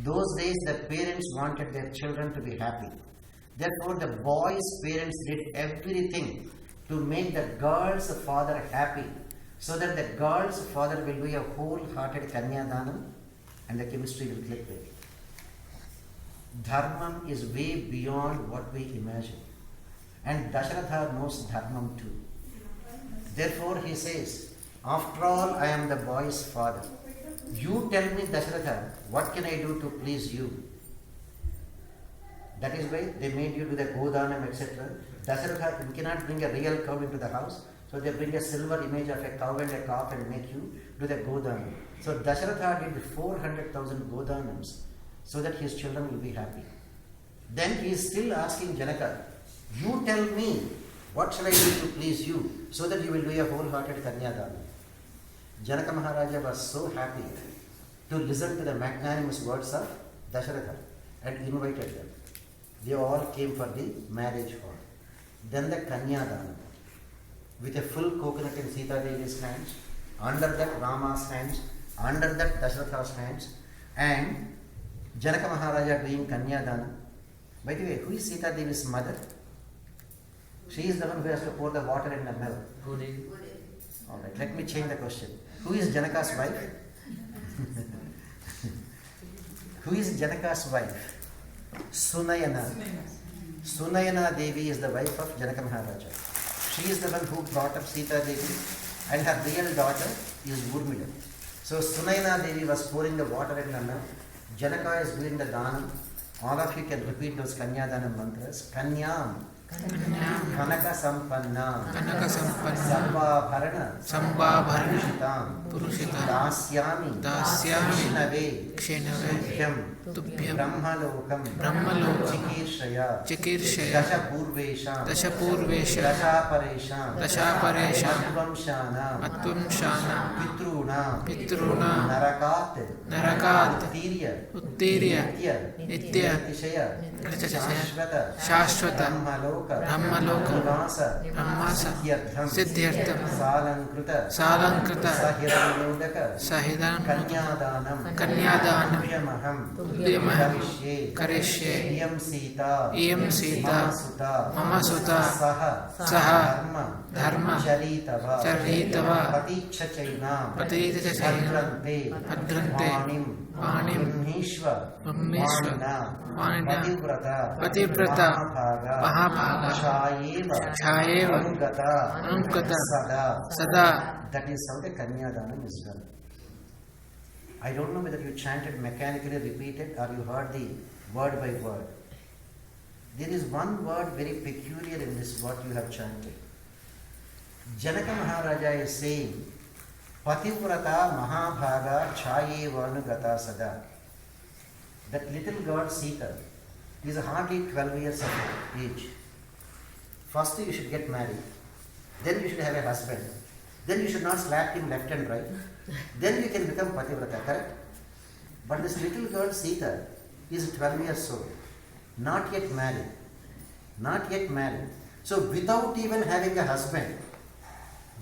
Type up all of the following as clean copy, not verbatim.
Those days the parents wanted their children to be happy. Therefore the boy's parents did everything to make the girl's father happy, so that the girl's father will do a wholehearted Kanyadanam and the chemistry will click there. Dharmam is way beyond what we imagine. And Dasharatha knows Dharmam too. Therefore he says, after all, I am the boy's father. You tell me, Dasharatha, what can I do to please you? That is why they made you do the Godanam, etc. Dasharatha, you cannot bring a real cow into the house, so they bring a silver image of a cow and a calf and make you do the Godanam. So Dasharatha did 400,000 Godanams so that his children will be happy. Then he is still asking Janaka, you tell me, what shall I do to please you, so that you will do a wholehearted Kanyadanam. Janaka Maharaja was so happy to listen to the magnanimous words of Dasharatha and invited them. They all came for the marriage hall. Then the Kanyadanam, with a full coconut in Sita Devi's hands, under that Rama's hands, under that Dasharatha's hands, and Janaka Maharaja doing Kanyadanam. By the way, who is Sita Devi's mother? She is the one who has to pour the water in the milk. Alright, let me change the question. Who is Janaka's wife? Who is Janaka's wife? Sunayana. Sunayana Devi is the wife of Janaka Maharaja. She is the one who brought up Sita Devi, and her real daughter is Urmila. So Sunayana Devi was pouring the water in the milk. Janaka is doing the Danam. All of you can repeat those Kanyadanam mantras. Kanyam. Kanaka Sampanna. Sambhabharana. Purushitam. Dasyami. Kshinave. Tubhyam. Brahmalokam. Chikirshaya. Dashapurvesha. Dashaparesha. Matvamshana. Pitruna. Narakat. Uttirya. Nitya. Shashvata. Brahmaloka. Brahmasa. Siddhyartham. Salankrita. Sahidan. Kanyadanam. Udyamaham. Karishye. Iyam Sita. Mama Suta. Saha. Dharma. Charitava. Patichachaina. Bhadrante. Vanim. Brahmeshwar. Pativrata. Mahabhaga. Chayeva. Anukata. Sada. That is how the Kanyadanam is done. I don't know whether you chanted mechanically, repeated, or you heard the word by word. There is one word very peculiar in this what you have chanted. Janaka Maharaja is saying, Pativrata Mahabhaga Chaye Varnagata Sada. That little girl Sita is hardly 12 years of age. First you should get married. Then you should have a husband. Then you should not slap him left and right. Then you can become Pativrata, correct? But this little girl Sita is 12 years old. Not yet married. Not yet married. So without even having a husband,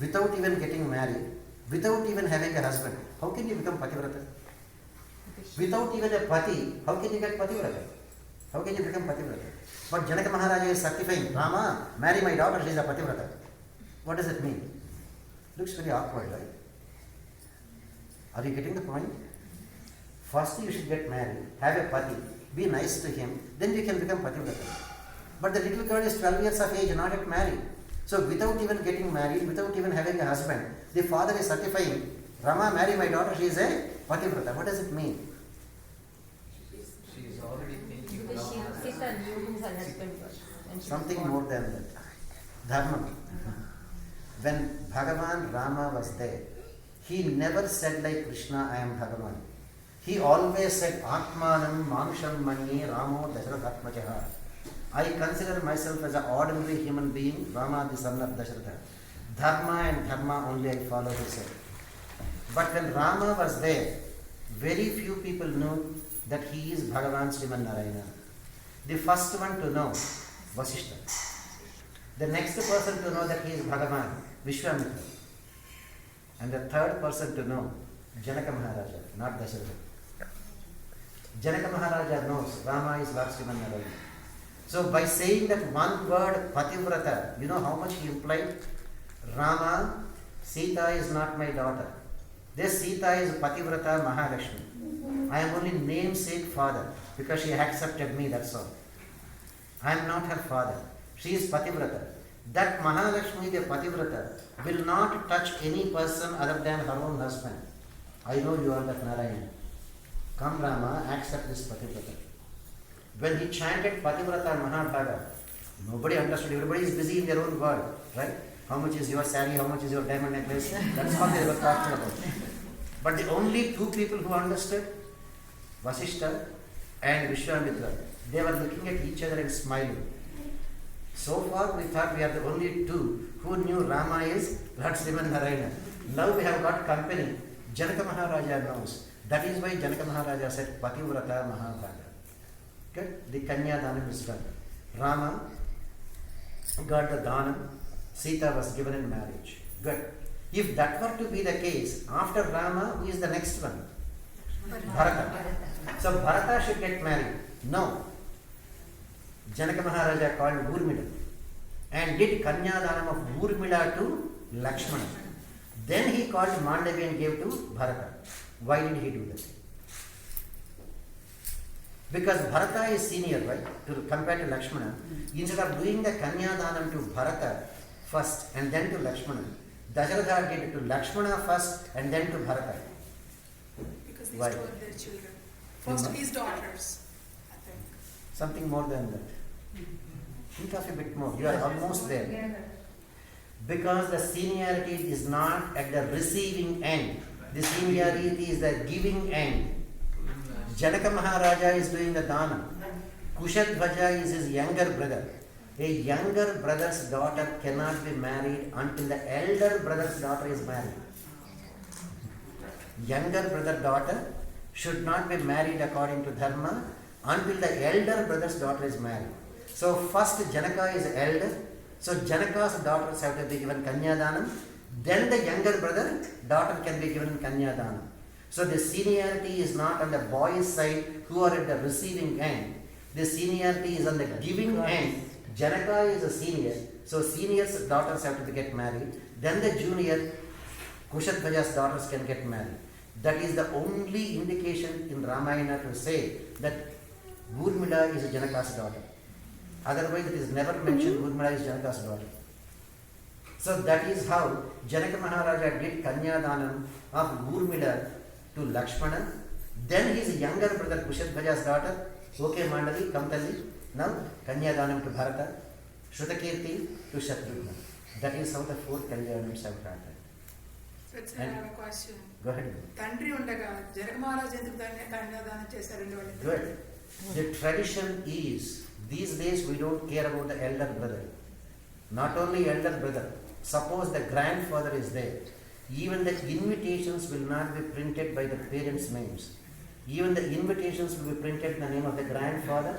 without even getting married, without even having a husband, how can you become Pativrata? Without even a Pati, how can you get Pativrata? How can you become Pativrata? But Janaka Maharaja is certifying, Rama, marry my daughter, she is a Pativrata. What does it mean? Looks very awkward, right? Are you getting the point? First you should get married, have a Pati, be nice to him, then you can become Pativrata. But the little girl is 12 years of age, not yet married. So without even getting married, without even having a husband, the father is certifying, Rama, marry my daughter, she is a Pativrata. What does it mean? She is already thinking because she knew who her husband was. And Something more than that. Dharma. When Bhagavan Rama was there, he never said like Krishna, I am Bhagavan. He always said, Atmanam Manusham Mani Ramo Dasharathatmajaha. I consider myself as an ordinary human being, Rama the son of Dasharatha. Dharma and Dharma only I follow, he said. But when Rama was there, very few people knew that he is Bhagavan Sriman Narayana. The first one to know, Vasishtha. The next person to know that he is Bhagavan, Vishwamitra. And the third person to know, Janaka Maharaja, not Dasharatha. Janaka Maharaja knows Rama is Lord Srimanarayana. So by saying that one word Pativrata, you know how much he implied? Rama, Sita is not my daughter. This Sita is Pativrata Mahalakshmi. I am only namesake father because she accepted me, that's all. I am not her father. She is Pativrata. That Mahalakshmi, the Pativrata, will not touch any person other than her own husband. I know you are that Narayana. Come Rama, accept this Pativrata. When he chanted Pativrata Mahabhaga, nobody understood. Everybody is busy in their own world, right? How much is your saree? How much is your diamond necklace? That's what they were talking about. But the only two people who understood, Vasishtha and Vishwamitra, they were looking at each other and smiling. So far we thought we are the only two who knew Rama is Lord Srimanarayana. Now we have got company. Janaka Maharaja knows. That is why Janaka Maharaja said Pativrata Mahabhaga. Good? The Kanya Danam is done. Rama got the Danam. Sita was given in marriage. Good. If that were to be the case, after Rama, who is the next one? Bharata. So Bharata should get married. No. Janaka Maharaja called Urmila and did Kanyadanam of Urmila to Lakshmana. Then he called Mandavi and gave to Bharata. Why did he do that? Because Bharata is senior, right? To compare to Lakshmana. Instead of doing the Kanyadanam to Bharata first and then to Lakshmana, Dasaratha did it to Lakshmana first and then to Bharata. Because they Why? stole their children. First his daughters, I think. Something more than that. Think of a bit more. You are almost there. Because the seniority is not at the receiving end. The seniority is the giving end. Janaka Maharaja is doing the dana. Kushadhvaja is his younger brother. A younger brother's daughter cannot be married until the elder brother's daughter is married. Younger brother daughter should not be married according to dharma until the elder brother's daughter is married. So first Janaka is elder. So Janaka's daughters have to be given Kanyadanam. Then the younger brother daughter can be given Kanyadanam. So the seniority is not on the boy's side who are at the receiving end. The seniority is on the giving end. Janaka is a senior. So senior's daughters have to get married. Then the junior Kushadhvaja's daughters can get married. That is the only indication in Ramayana to say that Urmila is Janaka's daughter. Otherwise it is never mentioned Urmila is Janaka's daughter. So that is how Janaka Maharaja did Kanyadanam of Urmila to Lakshmana. Then his younger brother Kushadhvaja's daughter, okay Mandavi, come Talli. Now Kanyadanam to Bharata, Shrutakirti to Shatrugna. That is how the four Kalyanams have happened. So it's I have a question. Go ahead. తండ్రి ఉండగా జనక మహారాజు ఎందుకు దాన్ని కన్యాదానం చేశారండి వాళ్ళు? Good. The tradition is, these days we don't care about the elder brother. Not only elder brother, suppose the grandfather is there. Even the invitations will not be printed by the parents' names. Even the invitations will be printed in the name of the grandfather,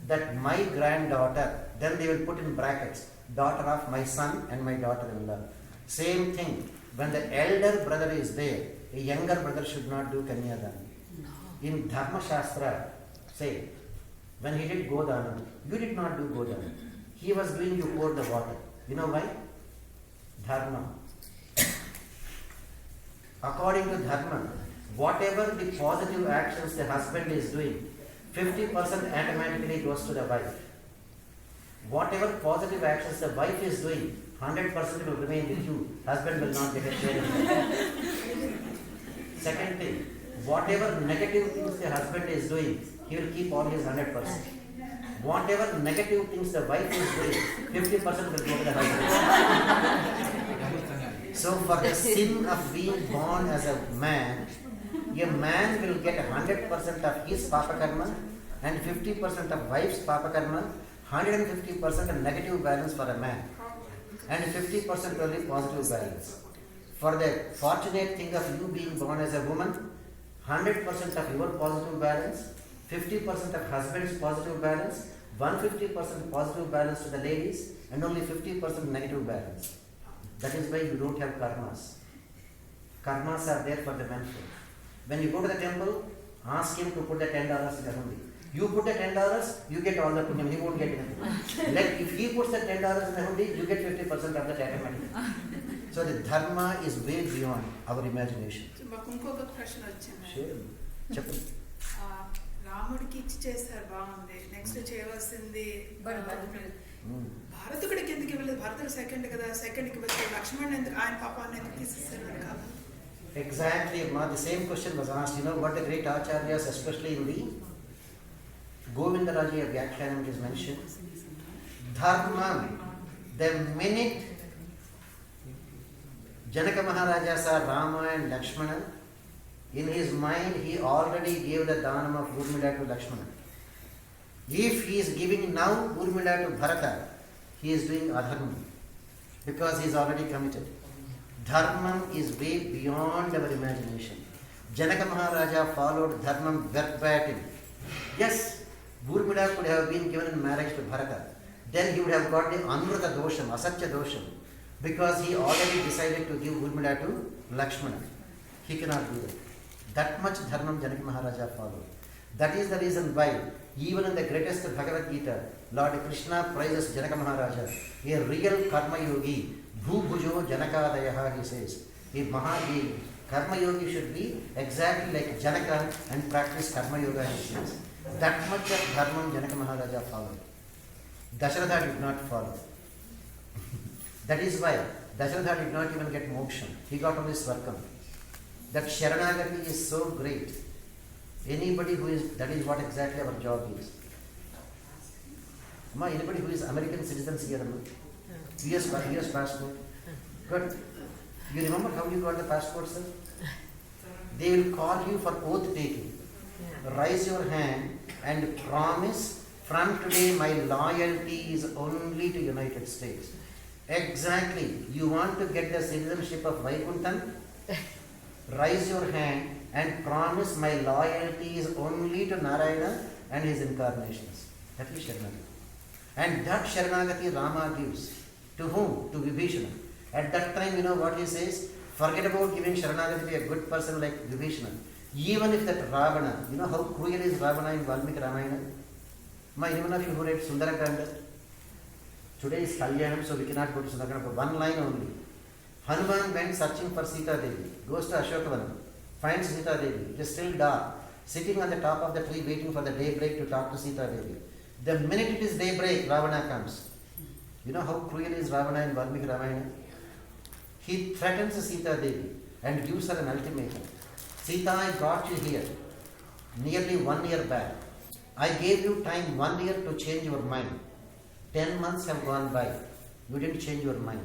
that my granddaughter, then they will put in brackets, daughter of my son and my daughter-in-law. Same thing, when the elder brother is there, a younger brother should not do Kanyadanam. In Dharma Shastra, say, when he did Godanam, you did not do Godanam. He was doing, you pour the water. You know why? Dharma. According to Dharma, whatever the positive actions the husband is doing, 50% automatically goes to the wife. Whatever positive actions the wife is doing, 100% will remain with you. Husband will not get a share in that. Second thing, whatever negative things the husband is doing, he will keep all his 100%. Whatever negative things the wife is doing, 50% will go to the husband. So for the sin of being born as a man will get 100% of his papa karma and 50% of wife's papa karma, 150% of negative balance for a man and 50% only positive balance. For the fortunate thing of you being born as a woman, 100% of your positive balance, 50% of husband's positive balance, 150% positive balance to the ladies and only 50% negative balance. That is why you don't have karmas. Karmas are there for the men. When you go to the temple, Ask him to put the $10 in the hundi. You put the $10, you get all the punyam. He won't get anything. If he puts the $10 in the hundi, you get 50% of the automatically. So the dharma is way beyond our imagination. మాకు ఇంకొక ప్రశ్న వచ్చింది. Sure. చెప్పండి. రాముడికి ఇచ్చి చేస్తారు బాగుంది. Next చేయవలసింది భరతుడికి ఎందుకు ఇవ్వలేదు? భరతుడు సెకండ్ కదా, సెకండ్కి వచ్చి లక్ష్మణుడు ఎందుకు ఆయన పాపాన్ని ఎందుకు తీసేస్తారు కాదు? Exactly, Ma. The same question was asked. You know what the great acharyas, especially in the Govindaraja Vyakhyanam, it is mentioned. Dharma, the minute Janaka Maharaja saw Rama and Lakshmana, in his mind he already gave the dhanam of Urmila to Lakshmana. If he is giving now Urmila to Bharata, he is doing adharma because he is already committed. Dharmam is way beyond our imagination. Janaka Maharaja followed Dharmam verbatim. Yes, Urmila could have been given in marriage to Bharata. Then he would have got the Anvrata dosham, Asatya dosham, because he already decided to give Urmila to Lakshmana. He cannot do that. That much Dharmam Janaka Maharaja followed. That is the reason why, even in the greatest Bhagavad Gita, Lord Krishna praises Janaka Maharaja, a real karma yogi. Bhubhujo Janakadayaha, he says. A karma yogi should be exactly like Janaka and practice karma yoga, he says. That much of dharma Janaka Maharaja followed. Dasharatha did not follow. That is why Dasharatha did not even get moksha. He got only swargam. That Sharanagati is so great. Anybody who is, that is what exactly our job is. Ma, anybody who is American citizens here, US passport. Good. You remember how you got the passport, sir? They will call you for oath taking. Raise your hand and promise, from today my loyalty is only to United States. Exactly. You want to get the citizenship of Vaikuntham? Raise your hand and promise my loyalty is only to Narayana and his incarnations. That is Sharanagati. And that Sharanagati Rama gives. To whom? To Vibhishana. At that time, you know what he says? Forget about giving Sharanagati to a good person like Vibhishana. Even if that Ravana, you know how cruel is Ravana in Valmiki Ramayana? Ma, anyone of you who read Sundarakanda? Today is Kalyanam, so we cannot go to Sundarakanda for one line only. Hanuman went searching for Sita Devi, goes to Ashokavanam, finds Sita Devi. It is still dark, sitting on the top of the tree waiting for the daybreak to talk to Sita Devi. The minute it is daybreak, Ravana comes. You know how cruel is Ravana in Valmiki Ramayana? He threatens Sita Devi and gives her an ultimatum. Sita, I got you here nearly 1 year back. I gave you time 1 year to change your mind. 10 months have gone by. You didn't change your mind.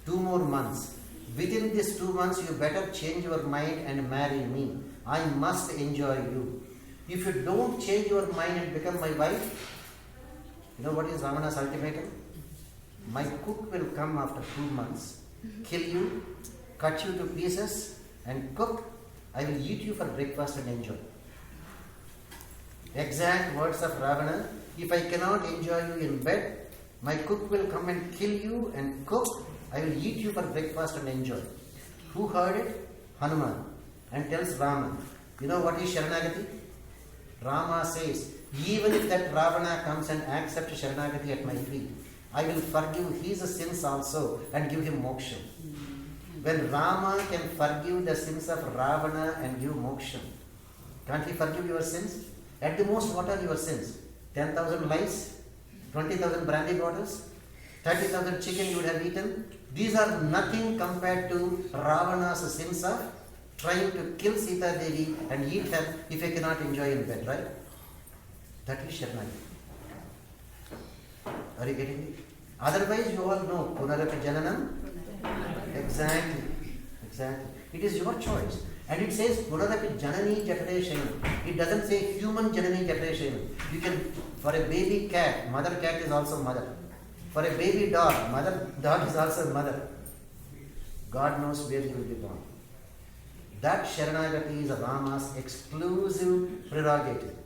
2 more months. Within these 2 months, you better change your mind and marry me. I must enjoy you. If you don't change your mind and become my wife, you know what is Ravana's ultimatum? My cook will come after 2 months, kill you, cut you to pieces and cook. I will eat you for breakfast and enjoy. Exact words of Ravana. If I cannot enjoy you in bed, my cook will come and kill you and cook. I will eat you for breakfast and enjoy. Who heard it? Hanuman. And tells Rama. You know what is Sharanagati? Rama says, even if that Ravana comes and accepts Sharanagati at my feet, I will forgive his sins also and give him moksha. When Rama can forgive the sins of Ravana and give moksha, can't he forgive your sins? At the most, what are your sins? 10,000 lice, 20,000 brandy bottles, 30,000 chicken you would have eaten. These are nothing compared to Ravana's sins of trying to kill Sita Devi and eat her if he cannot enjoy in bed, right? That is Sharanagati. Are you getting it? Otherwise, you all know Punarapi Jananam. Exactly. It is your choice. And it says Punarapi Janani Jatareshayam. It doesn't say human Janani Jatareshayam. You can, for a baby cat, mother cat is also mother. For a baby dog, mother dog is also mother. God knows where you will be born. That Sharanagati is Rama's exclusive prerogative.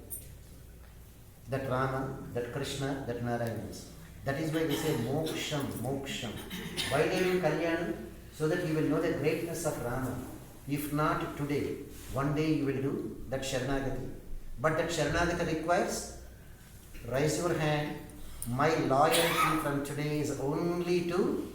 That Rama, that Krishna, that Narayana is. That is why we say moksham. Why do you Kalyanam? So that you will know the greatness of Rama. If not today, One day you will do that Sharanagati. But that Sharanagati requires, raise your hand, my loyalty from today is only to